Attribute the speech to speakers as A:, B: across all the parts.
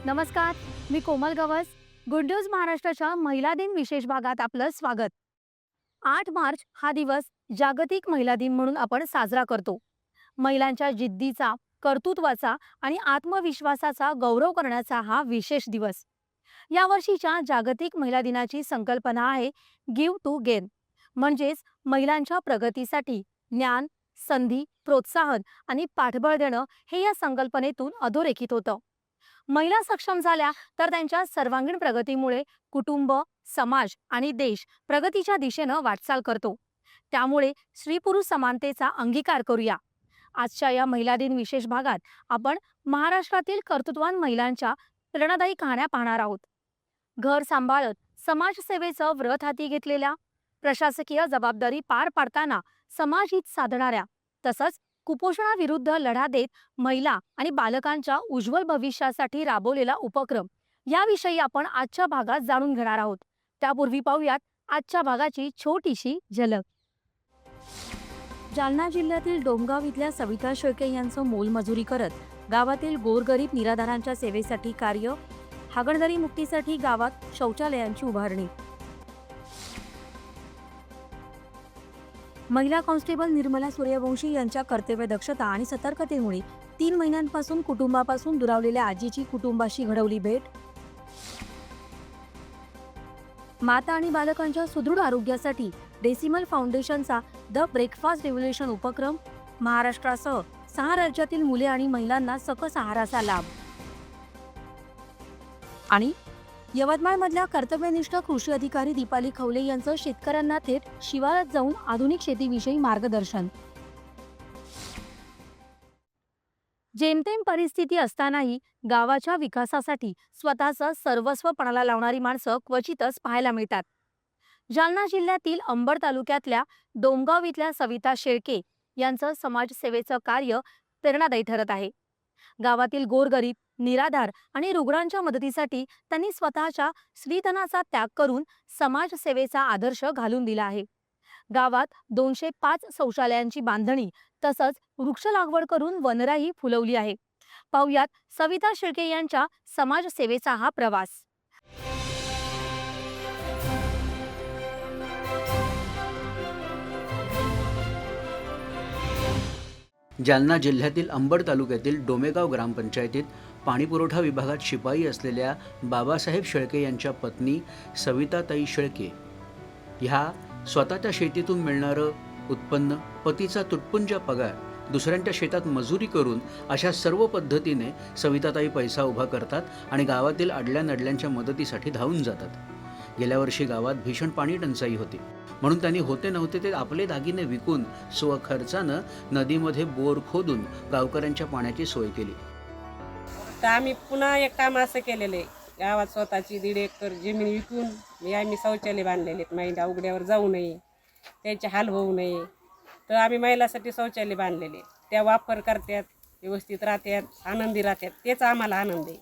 A: नमस्कार, मी कोमल Gawas. Good news महाराष्ट्राच्या महिला दिन विशेष भागात आपलं स्वागत. 8 मार्च हा दिवस जागतिक महिला दिन म्हणून आपण साजरा करतो. महिलांच्या जिद्दीचा, कर्तृत्वाचा आणि आत्मविश्वासाचा गौरव करण्याचा हा विशेष दिवस. या वर्षीच्या जागतिक महिला दिनाची संकल्पना आहे गिव्ह टू गेन, म्हणजेच महिलांच्या प्रगतीसाठी ज्ञान, संधी, प्रोत्साहन आणि पाठबळ देणं हे या संकल्पनेतून अधोरेखित होतं. महिला सक्षम झाल्या तर त्यांच्या सर्वांगीण प्रगतीमुळे कुटुंब, समाज आणि देश प्रगतीच्या दिशेनं वाटचाल करतो. त्यामुळे स्त्री पुरुष समानतेचा अंगीकार करूया. आजच्या या महिला दिन विशेष भागात आपण महाराष्ट्रातील कर्तृत्ववान महिलांच्या प्रेरणादायी कहाण्या पाहणार आहोत. घर सांभाळत समाजसेवेचं व्रत हाती घेतलेल्या, प्रशासकीय जबाबदारी पार पाडताना समाजहित साधणाऱ्या, तसंच कुपोषणाविरुद्ध लढा देत महिला आणि बालकांच्या उज्ज्वल भविष्यासाठी राबवलेला उपक्रम याविषयी आपण आजच्या भागात जाणून घेणार आहोत. त्यापूर्वी पाहूयात आजच्या भागाची छोटीशी झलक. जालना जिल्ह्यातील डोमगाव इथल्या सविता शेळके यांचं मोलमजुरी करत गावातील गोरगरीब निराधारांच्या सेवेसाठी कार्य, हागणदारी मुक्तीसाठी गावात शौचालयांची उभारणी. महिला कॉन्स्टेबल निर्मला सूर्यवंशी यांच्या कर्तव्यदक्षता आणि सतर्कतेमुळे 3 महिन्यांपासून कुटुंबापासून दुरावलेल्या आजीची कुटुंबाशी घडवली भेट. माता आणि बालकांच्या सुदृढ आरोग्यासाठी डेसिमल फाउंडेशनचा द ब्रेकफास्ट रेव्होल्युशन उपक्रम. महाराष्ट्रासह 6 राज्यातील मुले आणि महिलांना सकस आहाराचा लाभ. आणि यवतमाळमधल्या कर्तव्यनिष्ठ कृषी अधिकारी दीपाली खवले यांचं शेतकऱ्यांना थेट शिवारात जाऊन आधुनिक शेतीविषयी मार्गदर्शन. जेमतेम परिस्थिती असतानाही गावाच्या विकासासाठी स्वतःचं सर्वस्व पणाला लावणारी माणसं क्वचितच पाहायला मिळतात. जालना जिल्ह्यातील अंबड तालुक्यातल्या डोमगाव इथल्या सविता शेळके यांचं समाजसेवेचं कार्य प्रेरणादायी ठरत आहे. गावातील गोरगरीब, निराधार आणि रुग्णांच्या मदतीसाठी त्यांनी स्वतःच्या स्त्रीधनाचा त्याग करून समाजसेवेचा आदर्श घालून दिला आहे. गावात 205 शौचालयांची बांधणी तसंच वृक्ष लागवड करून वनराई फुलवली आहे. पाहुयात सविता शेळके यांच्या समाजसेवेचा हा प्रवास.
B: जालना जिल्ह्यातील अंबड तालुक्यातील डोमेगाव ग्रामपंचायतीत पाणीपुरवठा विभागात शिपाई असलेल्या बाबासाहेब शेळके यांच्या पत्नी सविताताई शेळके ह्या स्वतःच्या शेतीतून मिळणारं उत्पन्न, पतीचा तुटपुंजा पगार, दुसऱ्यांच्या शेतात मजुरी करून अशा सर्व पद्धतीने सविताताई पैसा उभा करतात आणि गावातील अडल्या नडल्यांच्या मदतीसाठी धावून जातात. गेल्या वर्षी गावात भीषण पाणी टंचाई होती, म्हणून त्यांनी होते नव्हते ते आपले दागिने विकून स्वखर्चानं नदीमध्ये बोर खोदून गावकऱ्यांच्या पाण्याची सोय केली.
C: तर आम्ही पुन्हा एक काम असं केलेलं आहे, गावात स्वतःची 1.5 एकर जमीन विकून आम्ही शौचालय बांधलेले आहेत. महिला उघड्यावर जाऊ नये, त्यांचे हाल होऊ नये, तर आम्ही महिलासाठी शौचालय बांधलेले. त्या वापर करतात, व्यवस्थित राहतात, आनंदी राहतात, तेच आम्हाला आनंद आहे.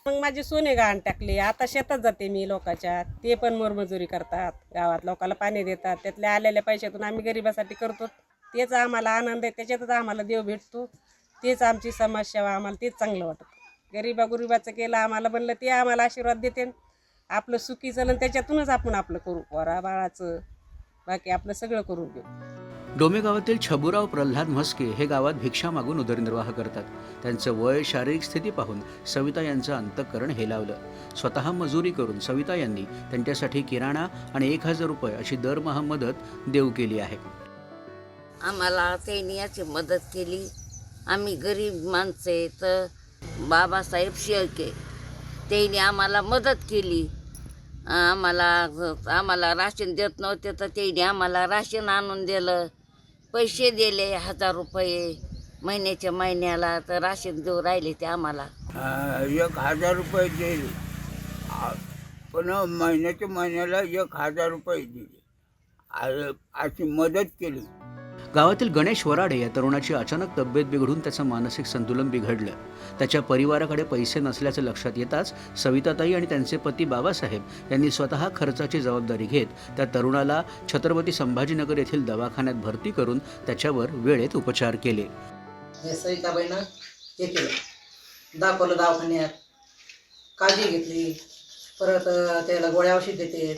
C: मग माझे सोने गहाण टाकले, आता शेतात जाते मी लोकांच्या, ते पण मोलमजुरी करतात, गावात लोकांना पाणी देतात, त्यातल्या आलेल्या पैशातून आम्ही गरिबासाठी करतो, तेच आम्हाला आनंद आहे, त्याच्यातच आम्हाला देव भेटतो, तेच आमची समाजसेवा, आम्हाला तेच चांगलं वाटतं. गरिबाचं केलं आम्हाला बनलं, ते आम्हाला आशीर्वाद देते. आपलं सुखी चालन त्याच्यातूनच आपण आपलं करू, पोरा बाळाचं बाकी आपलं सगळं करून घेऊ.
B: डोमेगावातील छबुराव प्रल्हाद म्हस्के हे गावात भिक्षा मागून उदरनिर्वाह करतात. त्यांचं वय, शारीरिक स्थिती पाहून सविता यांचं अंतःकरण हेलावलं. स्वतः मजुरी करून सविता यांनी त्यांच्यासाठी किराणा आणि 1000 रुपये अशी दरमहा मदत देऊ केली आहे.
D: आम्हाला त्यांनी याची मदत केली. आम्ही गरीब माणसे, तर बाबासाहेब शेळके त्यांनी आम्हाला मदत केली. आम्हाला राशन देत नव्हते तर त्यांनी आम्हाला राशन आणून दिलं. पैसे दिले 1000 रुपये महिन्याला, तर राशन देऊ राहिले ते आम्हाला.
E: 1000 रुपये दिले, पण महिन्याला 1000 रुपये दिले, अशी मदत केली.
B: गावातील गणेश वराडे या तरुणाची अचानक तब्येत बिघडून त्याचं मानसिक संतुलन बिघडलं. त्याच्या परिवाराकडे पैसे नसल्याचं लक्षात येताच सविताताई आणि त्यांचे पती बाबासाहेब यांनी स्वतः खर्चाची जबाबदारी घेत त्या तरुणाला छत्रपती संभाजीनगर येथील दवाखान्यात भरती करून त्याच्यावर वेळेत उपचार केले.
F: हे सविताबाईनं हे केलं, दाखवलं दवाखान्यात, काळजी घेतली. परत त्याला गोळ्या औषध देते.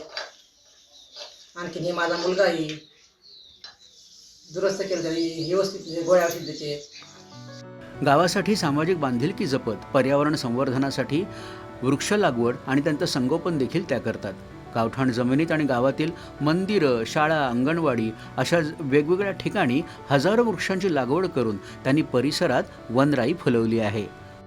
F: आणखीन हे माझा मुलगा आहे, दुरुस्त केलं तरी व्यवस्थित गोळ्या औषध देते.
B: गावासाठी सामाजिक बांधिलकी जपत पर्यावरण संवर्धनासाठी वृक्ष लागवड आणि त्यांचं संगोपन देखील त्या करतात. गावठाण जमिनीत आणि गावातील मंदिरं, शाळा, अंगणवाडी अशा वेगवेगळ्या ठिकाणी हजारो वृक्षांची लागवड करून त्यांनी परिसरात वनराई फुलवली आहे.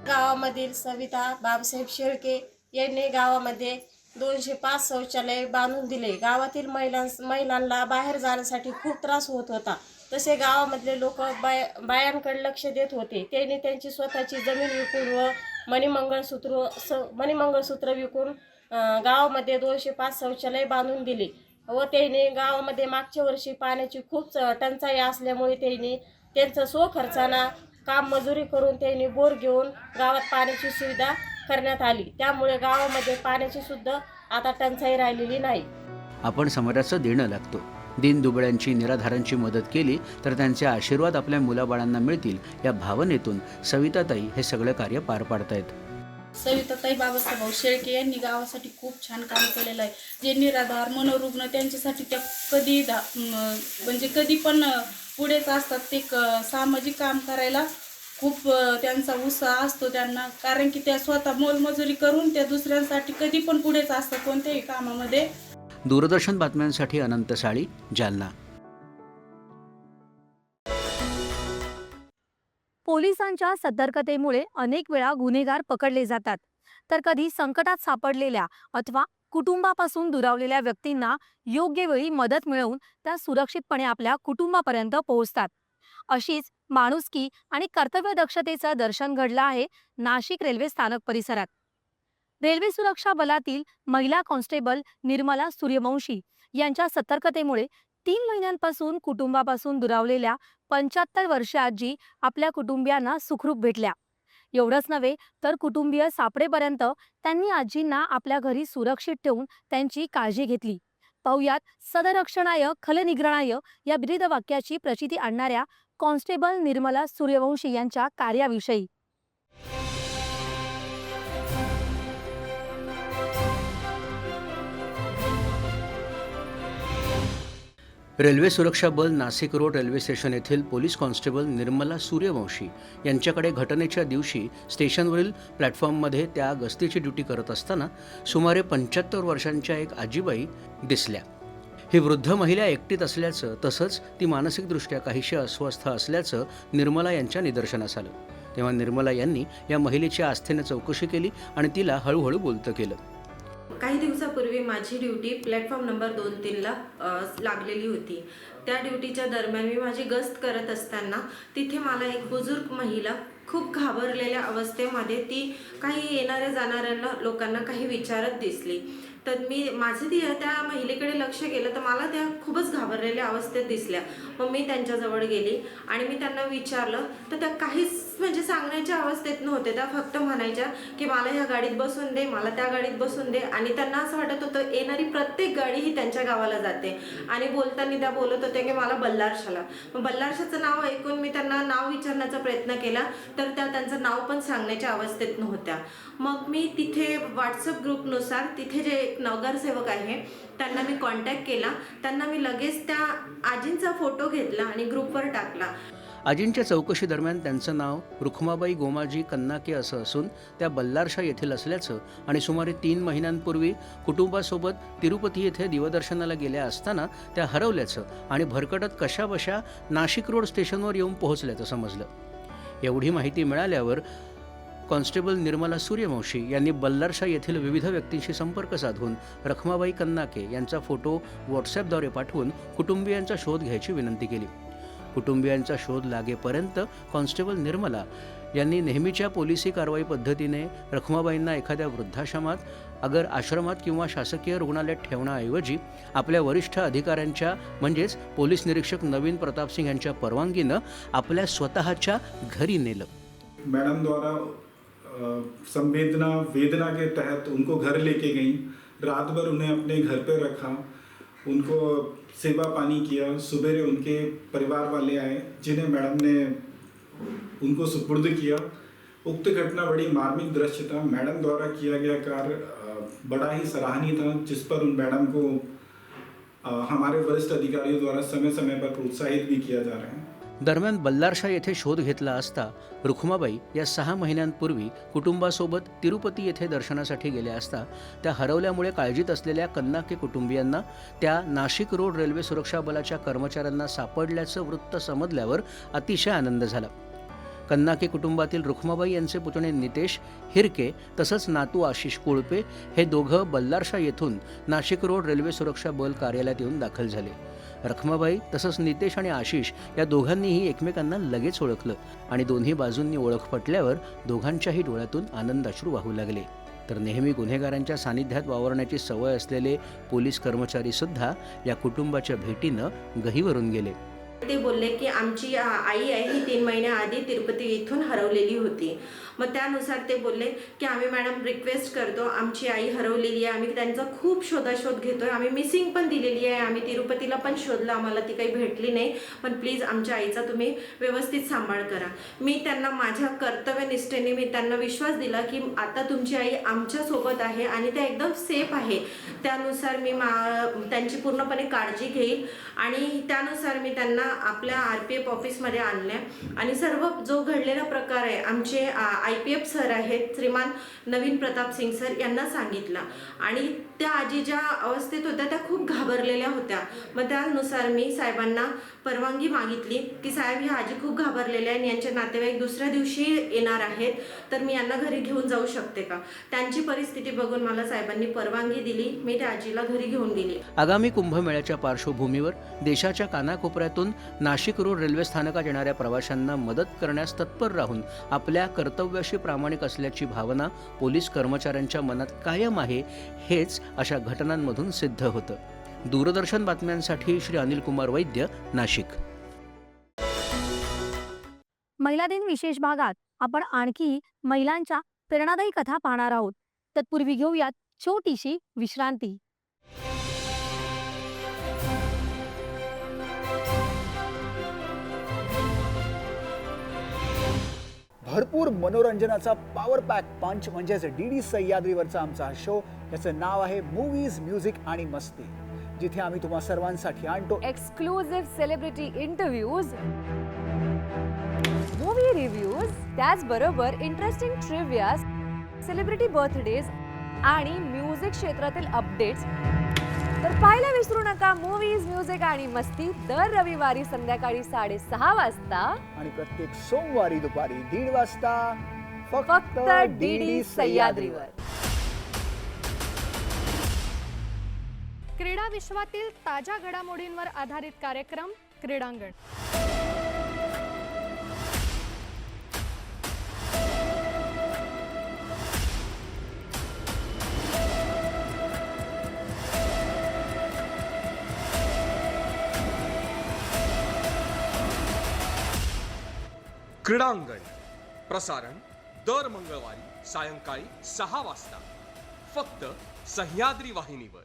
G: गावामधील सविता बाबासाहेब शेळके यांनी गावामध्ये 205 शौचालय बांधून दिले. गावातील महिलांना बाहेर जाण्यासाठी खूप त्रास होत होता. तसे गावामधले लोक बायांकडे लक्ष देत होते. त्यांनी त्यांची स्वतःची जमीन विकून व मणिमंगळसूत्र विकून गावामध्ये 205 शौचालय बांधून दिले व त्यांनी गावामध्ये मागच्या वर्षी पाण्याची खूप टंचाई असल्यामुळे त्यांनी त्यांचं स्वखर्चाना काम मजुरी करून त्यांनी बोर घेऊन गावात पाण्याची सुविधा करण्यात आली. त्यामुळे गावामध्ये पाण्याची सुद्धा आता टंचाई राहिलेली नाही.
B: आपण समाजाचं देणं लागतो. दीनदुबळ्यांची, निराधारांची मदत केली तर त्यांचे आशीर्वाद आपल्या मुलाबाळांना मिळतील या भावनेतून सविताताई हे सगळं कार्य पार पाडतायत.
H: सविताताई बाबासाहेब शेळके यांनी गावासाठी खूप छान काम केलेलं आहे. जे निराधार, मनोरुग्ण त्यांच्यासाठी त्या कधी पण पुढेच असतात. ते सामाजिक काम करायला खूप त्यांचा उत्साह असतो त्यांना, कारण की त्या स्वतः मोलमजुरी करून त्या दुसऱ्यांसाठी कधी पण पुढेच असतात कोणत्याही कामामध्ये.
B: दूरदर्शन बातम्यांसाठी अनंत साळी, जालना.
A: पोलिसांच्या सतर्कतेमुळे अनेक वेळा गुन्हेगार पकडले जातात, तर कधी संकटात सापडलेल्या अथवा कुटुंबापासून दुरावलेल्या व्यक्तींना योग्य वेळी मदत मिळवून त्या सुरक्षितपणे आपल्या कुटुंबापर्यंत पोहोचतात. अशीच माणुसकी आणि कर्तव्यदक्षतेचं दर्शन घडलं आहे नाशिक रेल्वे स्थानक परिसरात. रेल्वे सुरक्षा बलातील महिला कॉन्स्टेबल निर्मला सूर्यवंशी यांच्या सतर्कतेमुळे 3 महिन्यांपासून कुटुंबापासून दुरावलेल्या 75 वर्षीय आजी आपल्या कुटुंबियांना सुखरूप भेटल्या. एवढंच नव्हे तर कुटुंबीय सापडेपर्यंत त्यांनी आजींना आपल्या घरी सुरक्षित ठेवून त्यांची काळजी घेतली. पाहुयात सदरक्षणाय खलनिग्रहणाय या ब्रीदवाक्याची प्रचिती आणणाऱ्या कॉन्स्टेबल निर्मला सूर्यवंशी यांच्या कार्याविषयी.
B: रेल्वे सुरक्षा बल नाशिक रोड रेल्वे स्टेशन येथील पोलीस कॉन्स्टेबल निर्मला सूर्यवंशी यांच्याकडे घटनेच्या दिवशी स्टेशनवरील प्लॅटफॉर्ममध्ये त्या गस्तीची ड्युटी करत असताना सुमारे 75 वर्षांच्या एक आजीबाई दिसल्या. ही वृद्ध महिला एकटीच असल्याचं तसंच ती मानसिकदृष्ट्या काहीशी अस्वस्थ असल्याचं निर्मला यांच्या निदर्शनास आलं. तेव्हा निर्मला यांनी या महिलेच्या आस्थेने चौकशी केली आणि तिला हळूहळू बोलतं केलं.
I: काही दिवसापूर्वी माझी ड्युटी प्लॅटफॉर्म नंबर 2-3ला लागलेली होती. त्या ड्युटीच्या दरम्यान मी माझी गस्त करत असताना तिथे मला एक बुजुर्ग महिला खूप घाबरलेल्या अवस्थेमध्ये ती काही येणाऱ्या जाणाऱ्यांना लोकांना काही विचारत दिसली. तर माझं त्या महिलेकडे लक्ष केलं तर मला त्या खूपच घाबरलेल्या अवस्थेत दिसल्या. मग मी त्यांच्याजवळ गेली आणि मी त्यांना विचारलं तर त्या काहीच म्हणजे सांगण्याच्या अवस्थेत नव्हते. त्या फक्त म्हणायच्या की मला ह्या गाडीत बसून दे, मला त्या गाडीत बसून दे. आणि त्यांना असं वाटत होतं येणारी प्रत्येक गाडी ही त्यांच्या गावाला जाते. आणि बोलताना त्या बोलत होत्या की मला बल्लारशाला. मग बल्लारशाचं नाव ऐकून मी त्यांना नाव विचारण्याचा प्रयत्न केला तर त्या त्यांचं नाव पण सांगण्याच्या अवस्थेत नव्हत्या. मग मी तिथे व्हॉट्सअप ग्रुपनुसार तिथे जे एक नगरसेवक आहे त्यांना मी कॉन्टॅक्ट केला. त्यांना मी लगेच त्या आजींचा फोटो घेतला आणि ग्रुपवर टाकला.
B: आजींच्या चौकशी दरम्यान त्यांचं नाव रुखमाबाई गोमाजी कन्नाके असं असून त्या बल्लारशा येथील असल्याचं आणि सुमारे 3 महिन्यांपूर्वी कुटुंबासोबत तिरुपती येथे दिवदर्शनाला गेल्या असताना त्या हरवल्याचं आणि भरकटत कशाबशा नाशिक रोड स्टेशनवर येऊन पोहोचल्याचं समजलं. एवढी माहिती मिळाल्यावर कॉन्स्टेबल निर्मला सूर्यवंशी यांनी बल्लारशा येथील विविध व्यक्तींशी संपर्क साधून रखमाबाई कन्नाके यांचा फोटो व्हॉट्सॲपद्वारे पाठवून कुटुंबियांचा शोध घ्यायची विनंती केली. कुटुंबियांचा शोध लागेपर्यंत कॉन्स्टेबल निर्मला यांनी नेहमीच्या पोलिसी कारवाई पद्धतीने रखमाबाईंना एखाद्या वृद्धाश्रमात, अगर आश्रमात किंवा शासकीय रुग्णालयात ठेवण्याऐवजी आपल्या वरिष्ठ अधिकाऱ्यांच्या म्हणजेच पोलीस निरीक्षक नवीन प्रताप सिंग यांच्या परवानगीनं आपल्या स्वतःच्या घरी नेलं.
J: मैडम द्वारा संवेदना वेदना के तहत उनको घर लेके गई, रात भर उन्हें अपने घर पे रखा, उनको सेवा पानी किया. सुबह उनके परिवार वाले आए जिन्हें मैडम ने उनको सुपुर्द किया. उक्त घटना बड़ी मार्मिक दृश्य था. मैडम द्वारा किया गया कार्य बड़ा ही सराहनीय था, जिस पर उन मैडम को हमारे वरिष्ठ अधिकारियों द्वारा समय समय पर प्रोत्साहित भी किया जा रहा है.
B: दरम्यान बल्लारशा येथे शोध घेतला असता रुखमाबाई या 6 महिन्यांपूर्वी कुटुंबासोबत तिरुपती येथे दर्शनासाठी गेल्या असता त्या हरवल्यामुळे काळजीत असलेल्या कन्नाके कुटुंबियांना त्या नाशिक रोड रेल्वे सुरक्षा बलाच्या कर्मचाऱ्यांना सापडल्याचं वृत्त समजल्यावर अतिशय आनंद झाला. कन्नाके कुटुंबातील रुखमाबाई यांचे पुतणे नितेश हिरके तसंच नातू आशिष कोळपे हे दोघं बल्लारशा येथून नाशिक रोड रेल्वे सुरक्षा बल कार्यालयात येऊन दाखल झाले. रखमाबाई तसंच नितेश आणि आशिष या दोघांनीही एकमेकांना लगेच ओळखलं आणि दोन्ही बाजूंनी ओळख पटल्यावर दोघांच्याही डोळ्यातून आनंदाश्रू वाहू लागले. तर नेहमी गुन्हेगारांच्या सानिध्यात वावरण्याची सवय असलेले पोलीस कर्मचारी सुद्धा या कुटुंबाच्या भेटीनं गहिवरून गेले.
I: ते बोलले की आमची आई आहे ही 3 महिन्याआधी तिरुपती येथून हरवलेली होती. मग त्यानुसार ते बोलले की आम्ही मॅडम रिक्वेस्ट करतो, आमची आई हरवलेली आहे, आम्ही त्यांचा खूप शोधाशोध घेतोय, आम्ही मिसिंग पण दिलेली आहे, आम्ही तिरुपतीला पण शोधलं, आम्हाला ती काही भेटली नाही, पण प्लीज आमच्या आईचा तुम्ही व्यवस्थित सांभाळ करा. मी त्यांना माझ्या कर्तव्यनिष्ठेने मी त्यांना विश्वास दिला की आता तुमची आई आमच्यासोबत आहे आणि त्या एकदम सेफ आहे. त्यानुसार मी त्यांची पूर्णपणे काळजी घेईल आणि त्यानुसार मी त्यांना आपल्या RPF ऑफिसमध्ये आणल्या आणि सर्व जो घडलेला प्रकार आहे आमचे IPF सर आहेत श्रीमान नवीन प्रताप सिंग सर यांना सांगितलं आणि त्या आजी ज्या अवस्थेत होत्या त्या खूप घाबरलेल्या होत्या. मग त्यानुसार मी साहेबांना परवानगी मागितली की साहेब ही आजी खूप घाबरलेल्या आणि यांचे नातेवाईक दुसऱ्या दिवशी येणार आहेत, तर मी यांना घरी घेऊन जाऊ शकते का. त्यांची परिस्थिती बघून मला साहेबांनी परवानगी दिली. मी त्या आजीला घरी घेऊन गेली.
B: आगामी कुंभमेळ्याच्या पार्श्वभूमीवर देशाच्या कानाकोपऱ्यातून नाशिक रोड रेल्वे स्थानकात येणाऱ्या प्रवाशांना मदत करण्यास तत्पर राहून आपल्या कर्तव्याशी प्रामाणिक असल्याची भावना पोलीस कर्मचाऱ्यांच्या मनात कायम आहे, हेच अशा घटनांमधून सिद्ध होतं. दूरदर्शन बातम्यांसाठी श्री अनिल कुमार वैद्य, नाशिक.
A: महिला दिन विशेष भागात आपण आणखी महिलांच्या प्रेरणादायी कथा पाहणार आहोत. तत्पूर्वी घेऊयात छोटीशी विश्रांती.
K: भरपूर मनोरंजनाचा पॉवर पॅक पंच म्हणजेच DD सह्याद्रीवरचा आमचा हा शो. याचं नाव आहे मूवीज, म्युझिक आणि मस्ती, जिथे आम्ही तुम्हा सर्वांसाठी आणतो
L: exclusive celebrity interviews, movie reviews, त्याचबरोबर इंटरेस्टिंग ट्रिव्हिया, सेलिब्रिटी बर्थडेज आणि म्युझिक क्षेत्रातील अपडेट्स. तर पाहायला विसरू नका मूवीज, म्युझिक आणि मस्ती दर रविवारी संध्याकाळी 6:30 वाजता
K: आणि प्रत्येक सोमवारी दुपारी 1:30 वाजता
L: फक्त DD सह्याद्रीवर.
M: क्रीडा विश्वातील ताज्या घडामोडींवर आधारित कार्यक्रम क्रीडांगण.
N: क्रीडांगण प्रसारण दर मंगळवारी सायंकाळी 6 वाजता फक्त सह्याद्री वाहिनीवर.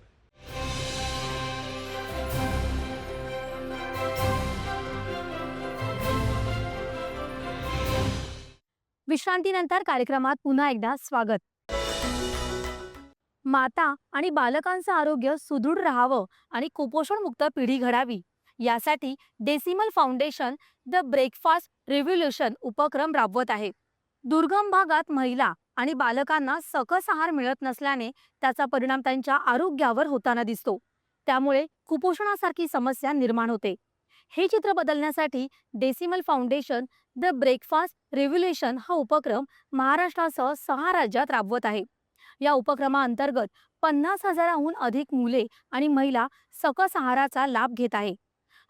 A: विश्रांतीनंतर कार्यक्रमात पुन्हा एकदा स्वागत. माता आणि बालकांचं आरोग्य सुदृढ राहावं आणि कुपोषणमुक्त पिढी घडावी यासाठी decimal foundation the breakfast revolution उपक्रम राबवत आहे. दुर्गम भागात महिला आणि बालकांना सकस आहार मिळत नसल्याने त्याचा परिणाम त्यांच्या आरोग्यावर होताना दिसतो. त्यामुळे कुपोषणासारखी समस्या निर्माण होते. हे चित्र बदलण्यासाठी decimal foundation the breakfast revolution हा उपक्रम महाराष्ट्रासह 6 राज्यात राबवत आहे. या उपक्रमाअंतर्गत 50,000हून अधिक मुले आणि महिला सकस आहाराचा लाभ घेत आहे.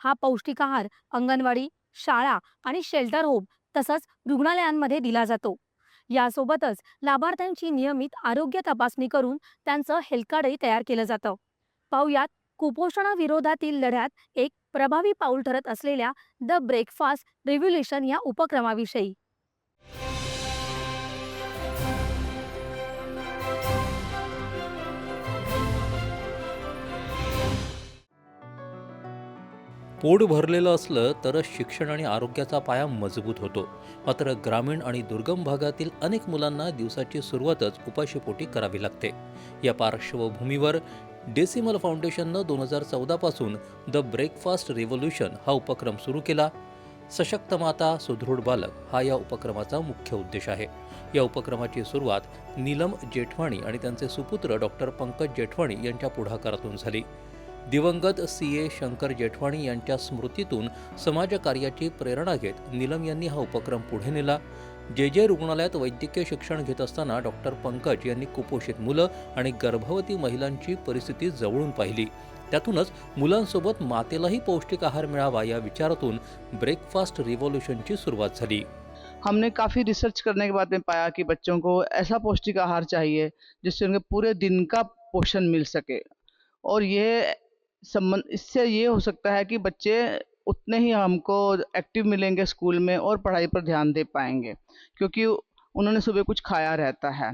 A: हा पौष्टिक आहार अंगणवाडी, शाळा आणि शेल्टर होम तसंच रुग्णालयांमध्ये दिला जातो. यासोबतच लाभार्थ्यांची नियमित आरोग्य तपासणी करून त्यांचं हेल्थ कार्डही तयार केलं जातं. पाहुयात कुपोषणाविरोधातील लढ्यात एक प्रभावी पाऊल ठरत असलेल्या द ब्रेकफास्ट रेव्होल्यूशन या उपक्रमाविषयी.
O: पोट भरलेलं असलं तरच शिक्षण आणि आरोग्याचा पाया मजबूत होतो. मात्र ग्रामीण आणि दुर्गम भागातील अनेक मुलांना दिवसाची सुरुवातच उपाशीपोटी करावी लागते. या पार्श्वभूमीवर डेसिमल फाउंडेशननं 2014 पासून द ब्रेकफास्ट रेव्होल्यूशन हा उपक्रम सुरू केला. सशक्त माता सुदृढ बालक हा या उपक्रमाचा मुख्य उद्देश आहे. या उपक्रमाची सुरुवात नीलम जेठवाणी आणि त्यांचे सुपुत्र डॉक्टर पंकज जेठवाणी यांच्या पुढाकारातून झाली. दिवंगत CA शंकर जेठवाणी यांच्या स्मृतीतून समाजकार्याची प्रेरणा घेत नीलम यांनी हा उपक्रम पुढे नेला. जे रुग्णालयात वैद्यकीय शिक्षण घेत असताना डॉक्टर पंकज यांनी कुपोषित मुलं आणि गर्भवती महिलांची परिस्थिती जवळून पाहिली. त्यातूनच मुलांसोबत मातेलाही पौष्टिक आहार मिळावा या विचारातून ब्रेकफास्ट रिव्होल्यूशनची सुरुवात झाली.
F: हमने काफ़ी रिसर्च करने के बाद में पाया कि बच्चों को ऐसा पौष्टिक आहार चाहिए जिससे उनके पूरे दिन का पोषण मिल सके, और इससे ये हो सकता है कि बच्चे उतने ही हमको एक्टिव मिलेंगे स्कूल में और पढ़ाई पर ध्यान दे पाएंगे, क्योंकि उन्होंने सुबह कुछ खाया रहता है.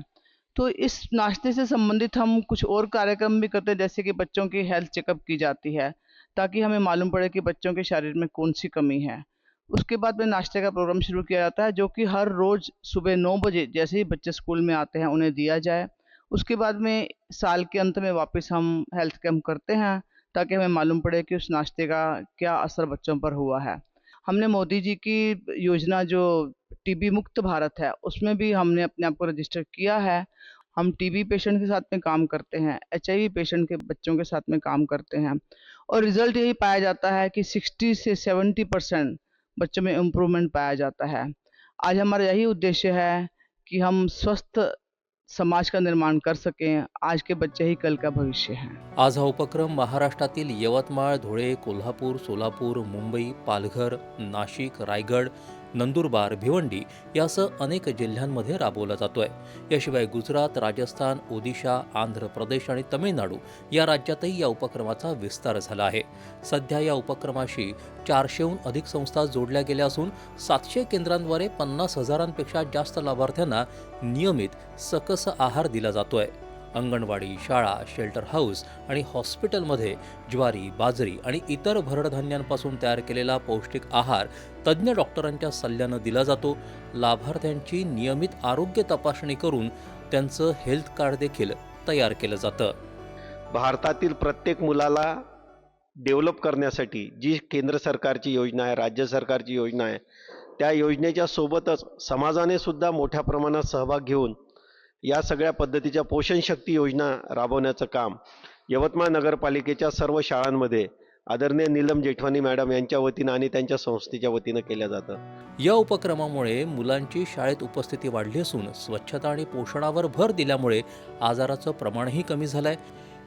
F: तो इस नाश्ते से संबंधित हम कुछ और कार्यक्रम भी करते हैं, जैसे कि बच्चों की हेल्थ चेकअप की जाती है ताकि हमें मालूम पड़े कि बच्चों के शरीर में कौन सी कमी है. उसके बाद में नाश्ते का प्रोग्राम शुरू किया जाता है, जो कि हर रोज़ सुबह 9 बजे जैसे ही बच्चे स्कूल में आते हैं उन्हें दिया जाए. उसके बाद में साल के अंत में वापस हम हेल्थ कैंप करते हैं ताकि हमें मालूम पड़े कि उस नाश्ते का क्या असर बच्चों पर हुआ है. हमने मोदी जी की योजना जो टीबी मुक्त भारत है, उसमें भी हमने अपने आप को रजिस्टर किया है. हम टीबी पेशेंट के साथ में काम करते हैं, HIV पेशेंट के बच्चों के साथ में काम करते हैं, और रिजल्ट यही पाया जाता है कि 60 से 70% बच्चों में इम्प्रूवमेंट पाया जाता है. आज हमारा यही उद्देश्य है कि हम स्वस्थ समाज का निर्माण कर सकें. आज के बच्चे ही कल का भविष्य हैं.
O: आज हा उपक्रम महाराष्ट्रातील यवतमाळ, धुळे, कोल्हापूर, सोलापूर, मुंबई, पालघर, नाशिक, रायगड, नंदुरबार, भिवंडी यासह अनेक जिल्ह्यांमध्ये राबवला जातोय. याशिवाय गुजरात, राजस्थान, ओदिशा, आंध्र प्रदेश आणि तमिळनाडू या राज्यातही या उपक्रमाचा विस्तार झाला आहे. सध्या या उपक्रमाशी 400हून अधिक संस्था जोडल्या गेल्या असून 700 केंद्रांद्वारे 50,000पेक्षा जास्त लाभार्थ्यांना नियमित सकस आहार दिला जातोय. अंगणवाडी, शाळा, शेल्टर हाऊस आणि हॉस्पिटलमध्ये ज्वारी, बाजरी आणि इतर भरडधान्यांपासून तयार केलेला पौष्टिक आहार तज्ज्ञ डॉक्टरांच्या सल्ल्यानं दिला जातो. लाभार्थ्यांची नियमित आरोग्य तपासणी करून त्यांचं हेल्थ कार्ड देखील तयार केलं जातं.
P: भारतातील प्रत्येक मुलाला डेव्हलप करण्यासाठी जी केंद्र सरकारची योजना आहे, राज्य सरकारची योजना आहे, त्या योजनेच्या सोबतच समाजाने सुद्धा मोठ्या प्रमाणात सहभाग घेऊन या सगळ्या पद्धतीच्या पोषण शक्ती योजना राबवण्याचं काम यवतमाळ नगरपालिकेच्या सर्व शाळांमध्ये आदरणीय नीलम जेठवानी मॅडम यांच्या वतीनं आणि त्यांच्या संस्थेच्या वतीनं केलं जातं.
O: या उपक्रमामुळे मुलांची शाळेत उपस्थिती वाढली असून स्वच्छता आणि पोषणावर भर दिल्यामुळे आजाराचं प्रमाणही कमी झालंय.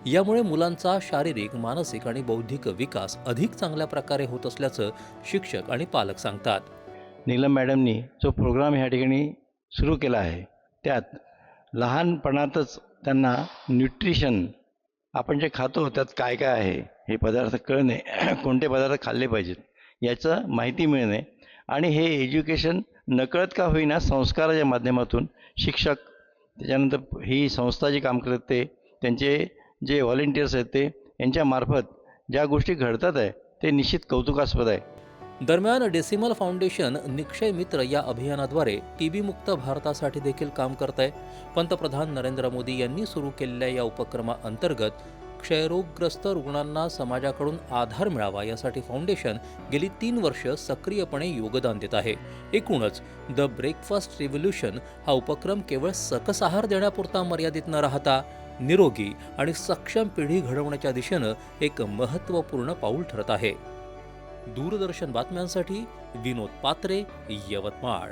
O: यामुळे मुलांचा शारीरिक, मानसिक आणि बौद्धिक विकास अधिक चांगल्या प्रकारे होत असल्याचं शिक्षक आणि पालक सांगतात.
Q: नीलम मॅडमनी जो प्रोग्राम ह्या ठिकाणी सुरू केला आहे, त्यात लहानपणातच त्यांना न्यूट्रिशन, आपण जे खातो त्यात काय काय आहे हे पदार्थ कळणे, कोणते पदार्थ खाल्ले पाहिजेत याचं माहिती मिळणे, आणि हे एज्युकेशन नकळत का होईना संस्काराच्या माध्यमातून शिक्षक, त्याच्यानंतर ही संस्था जी काम करते त्यांचे जे व्हॉलेंटियर्स आहेत ते यांच्यामार्फत ज्या गोष्टी घडतात आहे ते निश्चित कौतुकास्पद आहे.
O: दरम्यान डेसिमल फाउंडेशन निक्षय मित्र या अभियानाद्वारे टीबी मुक्त भारतासाठी देखील काम करत आहे. पंतप्रधान नरेंद्र मोदी यांनी सुरू केलेल्या या उपक्रमाअंतर्गत क्षयरोगग्रस्त रुग्णांना समाजाकडून आधार मिळावा यासाठी फाउंडेशन गेली 3 वर्ष सक्रियपणे योगदान देत आहे. एकूणच द ब्रेकफास्ट रिव्होल्यूशन हा उपक्रम केवळ सकस आहार देण्यापुरता मर्यादित न राहता निरोगी आणि सक्षम पिढी घडवण्याच्या दिशेनं एक महत्त्वपूर्ण पाऊल ठरत आहे. दूरदर्शन बातम्यांसाठी विनोद पात्रे, यवतमाळ.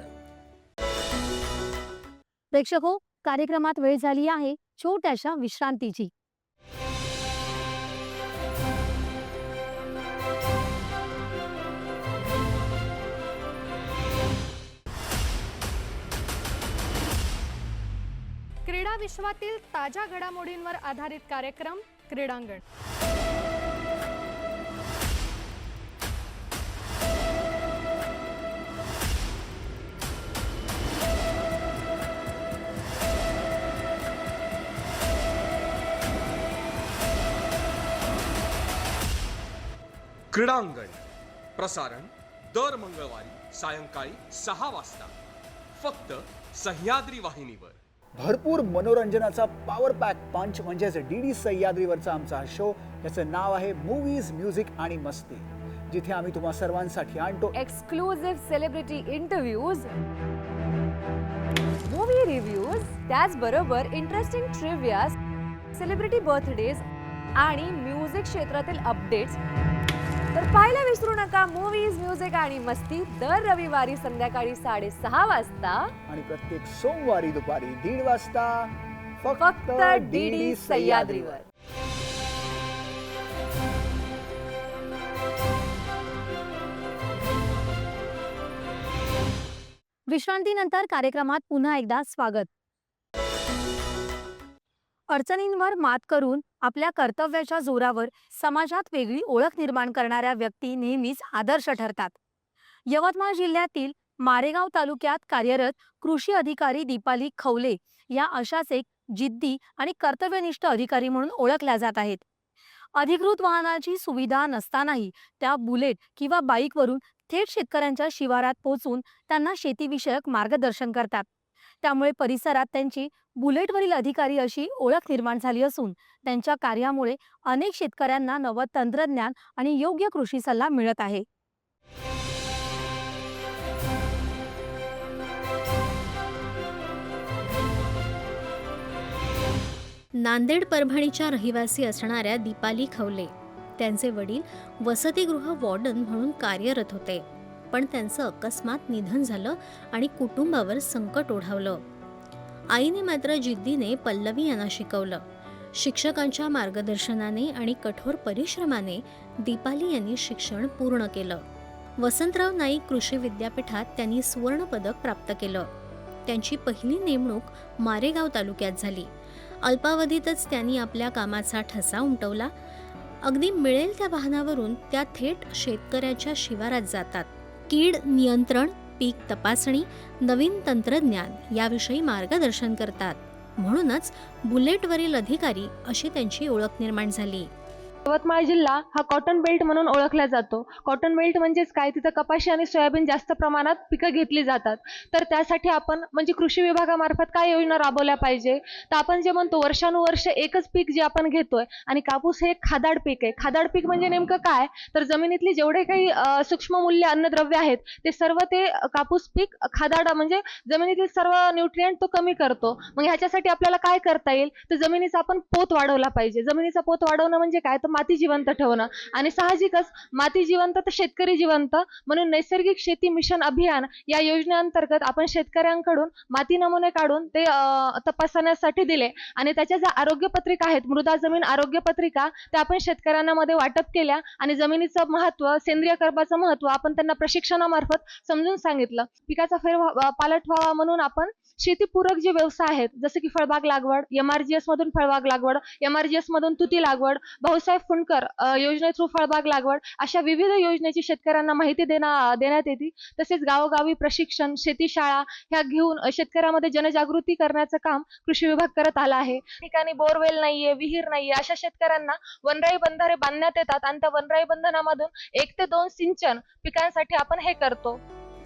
A: प्रेक्षक हो, कार्यक्रमात वेळ झाली आहे छोट्याशा विश्रांतीची.
M: क्रीडा विश्वातील ताज्या घडामोडींवर आधारित कार्यक्रम क्रीडांगण.
N: क्रीडांगण प्रसारण दर मंगळवारी सायंकाळी 6 वाजता फक्त सह्याद्री वाहिनीवर.
K: भरपूर मनोरंजनाचा पॉवर पॅक पंच म्हणजेच डीडी सह्याद्रीवरचा आमचा हा शो. याचं नाव आहे मूवीज, म्युझिक आणि मस्ती, जिथे आम्ही तुम्हा सर्वांसाठी आणतो
L: exclusive celebrity interviews, movie reviews, त्याचबरोबर इंटरेस्टिंग ट्रिव्हिया, सेलिब्रिटी बर्थडेज आणि म्युझिक क्षेत्रातील अपडेट्स. तर पाहायला विसरू नका मूवीज, म्युझिक आणि मस्ती दर रविवारी संध्याकाळी 6:30 वाजता
K: आणि प्रत्येक सोमवारी दुपारी 1:30 वाजता
L: फक्त डीडी सह्याद्रीवर.
A: विश्रांतीनंतर कार्यक्रमात पुन्हा एकदा स्वागत. अडचणींवर मात करून आपल्या कर्तव्याच्या जोरावर समाजात वेगळी ओळख निर्माण करणाऱ्या व्यक्ती नेहमीच आदर्श ठरतात. यवतमाळ जिल्ह्यातील मारेगाव तालुक्यात कार्यरत कृषी अधिकारी दीपाली खवले या अशाच एक जिद्दी आणि कर्तव्यनिष्ठ अधिकारी म्हणून ओळखल्या जात आहेत. अधिकृत वाहनाची सुविधा नसतानाही त्या बुलेट किंवा बाईकवरून थेट शेतकऱ्यांच्या शिवारात पोहोचून त्यांना शेतीविषयक मार्गदर्शन करतात. त्यामुळे परिसरात त्यांची बुलेटवरील अधिकारी अशी ओळख निर्माण झाली असून त्यांच्या कार्यामुळे अनेक शेतकऱ्यांना नवं तंत्रज्ञान आणि योग्य कृषी सल्ला मिळत आहे.
R: नांदेड परभणीच्या रहिवासी असणाऱ्या दीपाली खवले, त्यांचे वडील वसतिगृह वॉर्डन म्हणून कार्यरत होते, पण त्यांचं अकस्मात निधन झालं आणि कुटुंबावर संकट ओढावलं. आईने मात्र जिद्दीने पल्लवी यांना शिकवलं. शिक्षकांच्या मार्गदर्शनाने आणि कठोर परिश्रमाने दीपाली यांनी शिक्षण पूर्ण केलं. वसंतराव नाईक कृषी विद्यापीठात त्यांनी सुवर्ण पदक प्राप्त केलं. त्यांची पहिली नेमणूक मारेगाव तालुक्यात झाली. अल्पावधीतच त्यांनी आपल्या कामाचा ठसा उमटवला. अगदी मिळेल त्या वाहनावरून त्या थेट शेतकऱ्याच्या शिवारात जातात. कीड नियंत्रण, पीक तपासणी, नवीन तंत्रज्ञान याविषयी मार्गदर्शन करतात. म्हणूनच बुलेटवरील अधिकारी अशी त्यांची ओळख निर्माण झाली.
S: यवतमाळ जिल्हा हा कॉटन बेल्ट म्हणून ओळखला जातो. कॉटन बेल्ट म्हणजेच काय, तिथं कपाशी आणि सोयाबीन जास्त प्रमाणात पिकं घेतली जातात. तर त्यासाठी आपण म्हणजे कृषी विभागामार्फत काय योजना राबवल्या पाहिजे, तर आपण जे म्हणतो वर्षानुवर्ष एकच पीक जे आपण घेतोय, आणि कापूस हे एक खादाड पीक आहे. खादाड पीक म्हणजे नेमकं काय, तर जमिनीतली जेवढे काही सूक्ष्म मूल्य अन्नद्रव्य आहेत ते सर्व ते कापूस पीक खादाड म्हणजे जमिनीतील सर्व न्यूट्रिएंट तो कमी करतो. मग ह्याच्यासाठी आपल्याला काय करता येईल, तर जमिनीचा आपण पोत वाढवला पाहिजे. जमिनीचा पोत वाढवणं म्हणजे काय, तर माती जिवंत ठेवणं, आणि साहजिकच माती जिवंत तर शेतकरी जिवंत. म्हणून नैसर्गिक शेती मिशन अभियान या योजनेअंतर्गत आपण शेतकऱ्यांकडून माती नमुने काढून ते तपासण्यासाठी दिले, आणि त्याच्या ज्या आरोग्य पत्रिका आहेत, मृदा जमीन आरोग्य पत्रिका, त्या आपण शेतकऱ्यांना मध्ये वाटप केल्या, आणि जमिनीचं महत्व, सेंद्रिय कर्बाचं महत्व आपण त्यांना प्रशिक्षणामार्फत समजून सांगितलं. पिकाचा पालट व्हावा म्हणून आपण शेतीपूरक जे व्यवसाय आहेत, जसे की फळबाग लागवड, MRGS मधून फळबाग लागवड, MRGS मधून तुती लागवड, भाऊसाहेब फुंडकर योजने थ्रू फळबाग लागवड, अशा विविध योजनेची शेतकऱ्यांना माहिती देण्यात येते. तसेच गावोगावी प्रशिक्षण, शेतीशाळा ह्या घेऊन शेतकऱ्यामध्ये जनजागृती करण्याचं काम कृषी विभाग करत आला आहे. ठिकाणी बोरवेल नाहीये, विहीर नाहीये, अशा शेतकऱ्यांना वनराई बंधारे बांधण्यात येतात, आणि त्या वनराई बंधनामधून 1 ते 2 सिंचन पिकांसाठी आपण हे करतो.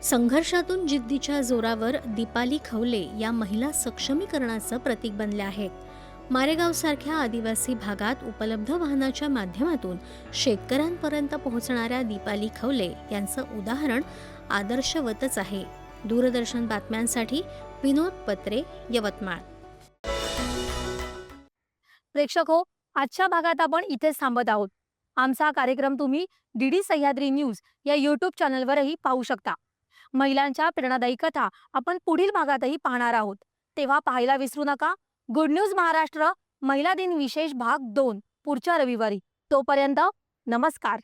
R: संघर्षातून जिद्दीच्या जोरावर दीपाली खवले या महिला सक्षमीकरणाचं प्रतीक बनल्या आहेत. मारेगावसारख्या आदिवासी भागात उपलब्ध वाहनाच्या माध्यमातून शेतकऱ्यांपर्यंत पोहोचणाऱ्या दीपाली खवले यांचं उदाहरण आदर्शवतच आहे. दूरदर्शन बातम्यांसाठी विनोद पत्रे, यवतमाळ.
A: प्रेक्षक हो, आजच्या भागात आपण इथेच थांबत आहोत. आमचा हा कार्यक्रम तुम्ही DD सह्याद्री न्यूज या यूट्यूब चॅनलवरही पाहू शकता. महिलांच्या प्रेरणादायी कथा आपण पुढील भागातही पाहणार आहोत. तेव्हा पाहायला विसरू नका गुड न्यूज महाराष्ट्र महिला दिन विशेष भाग 2 पुढच्या रविवारी. तोपर्यंत नमस्कार.